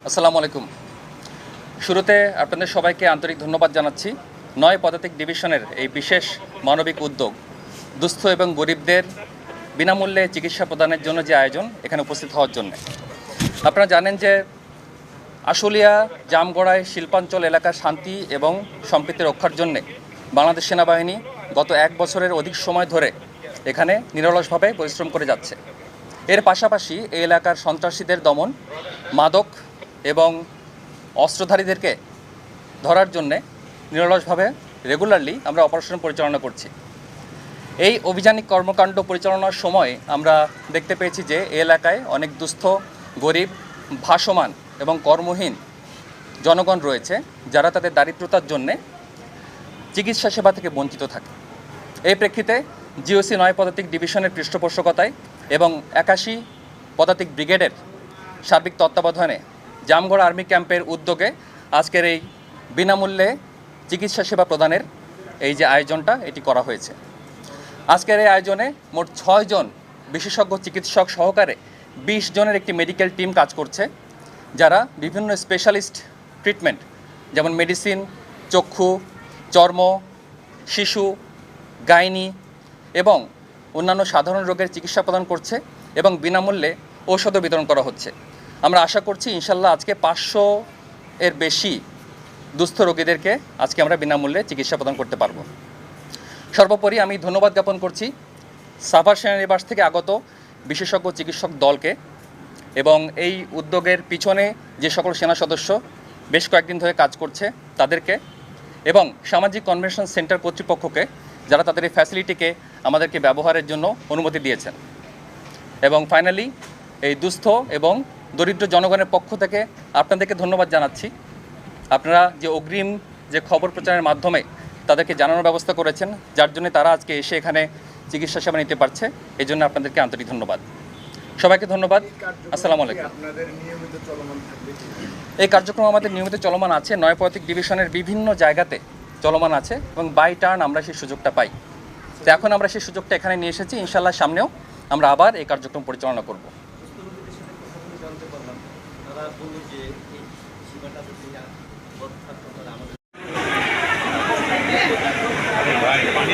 আসসালামু আলাইকুম। শুরুতে আপনাদের সবাইকে আন্তরিক ধন্যবাদ জানাচ্ছি। ৯ পদাতিক ডিভিশনের এই বিশেষ মানবিক উদ্যোগ দুস্থ এবং গরিবদের বিনামূল্যে চিকিৎসা প্রদানের জন্য যে আয়োজন, এখানে উপস্থিত হওয়ার জন্য। আপনারা জানেন যে আশুলিয়া জামগড়ায় শিল্পাঞ্চল এলাকার শান্তি এবং সম্প্রীতি রক্ষার জন্যে বাংলাদেশ সেনাবাহিনী গত ১ বছরের অধিক সময় ধরে এখানে নিরলসভাবে পরিশ্রম করে যাচ্ছে। এর পাশাপাশি এই এলাকার সন্ত্রাসীদের দমন, মাদক এবং অস্ত্রধারীদেরকে ধরার জন্যে নিরলসভাবে রেগুলারলি আমরা অপারেশন পরিচালনা করছি। এই অভিযানিক কর্মকাণ্ড পরিচালনার সময় আমরা দেখতে পেয়েছি যে এই এলাকায় অনেক দুস্থ, গরিব, ভাসমান এবং কর্মহীন জনগণ রয়েছে, যারা তাদের দারিদ্রতার জন্যে চিকিৎসা সেবা থেকে বঞ্চিত থাকে। এই প্রেক্ষিতে জিওসি ৯ পদাতিক ডিভিশনের পৃষ্ঠপোষকতায় এবং ৮১ পদাতিক ব্রিগেডের সার্বিক তত্ত্বাবধানে জামগড় আর্মি ক্যাম্পের উদ্যোগে আজকের এই বিনামূল্যে চিকিৎসা সেবা প্রদানের এই যে আয়োজনটা, এটি করা হয়েছে। আজকের এই আয়োজনে মোট ৬ জন বিশেষজ্ঞ চিকিৎসক সহকারে ২০ জনের একটি মেডিকেল টিম কাজ করছে, যারা বিভিন্ন স্পেশালিস্ট ট্রিটমেন্ট যেমন মেডিসিন, চক্ষু, চর্ম, শিশু, গাইনি এবং অন্যান্য সাধারণ রোগের চিকিৎসা প্রদান করছে এবং বিনামূল্যে ঔষধও বিতরণ করা হচ্ছে। আমরা আশা করছি ইনশাল্লাহ আজকে ৫০০ এর বেশি দুস্থ রোগীদেরকে আজকে আমরা বিনামূল্যে চিকিৎসা প্রদান করতে পারব। সর্বোপরি আমি ধন্যবাদ জ্ঞাপন করছি সাভার সেনানিবাস থেকে আগত বিশেষজ্ঞ চিকিৎসক দলকে এবং এই উদ্যোগের পিছনে যে সকল সেনা সদস্য বেশ কয়েকদিন ধরে কাজ করছে তাদেরকে, এবং সামাজিক কনভেনশন সেন্টার কর্তৃপক্ষকে, যারা তাদের এই ফ্যাসিলিটিকে আমাদেরকে ব্যবহারের জন্য অনুমতি দিয়েছেন। এবং ফাইনালি এই দুস্থ এবং দরিদ্র জনগণের পক্ষ থেকে আপনাদেরকে ধন্যবাদ জানাচ্ছি। আপনারা যে অগ্রিম যে খবর প্রচারের মাধ্যমে তাদেরকে জানানোর ব্যবস্থা করেছেন, যার জন্য তারা আজকে এসে এখানে চিকিৎসা সেবা নিতে পারছে, এই জন্য আপনাদেরকে আন্তরিক ধন্যবাদ। সবাইকে ধন্যবাদ। আসসালামু আলাইকুম। এই কার্যক্রম আমাদের নিয়মিত চলমান আছে, ৯ পদাতিক ডিভিশনের বিভিন্ন জায়গাতে চলমান আছে এবং বাই টার্ন আমরা সেই সুযোগটা পাই। তো এখন আমরা সেই সুযোগটা এখানে নিয়ে এসেছি। ইনশাল্লাহ সামনেও আমরা আবার এই কার্যক্রম পরিচালনা করব। পানি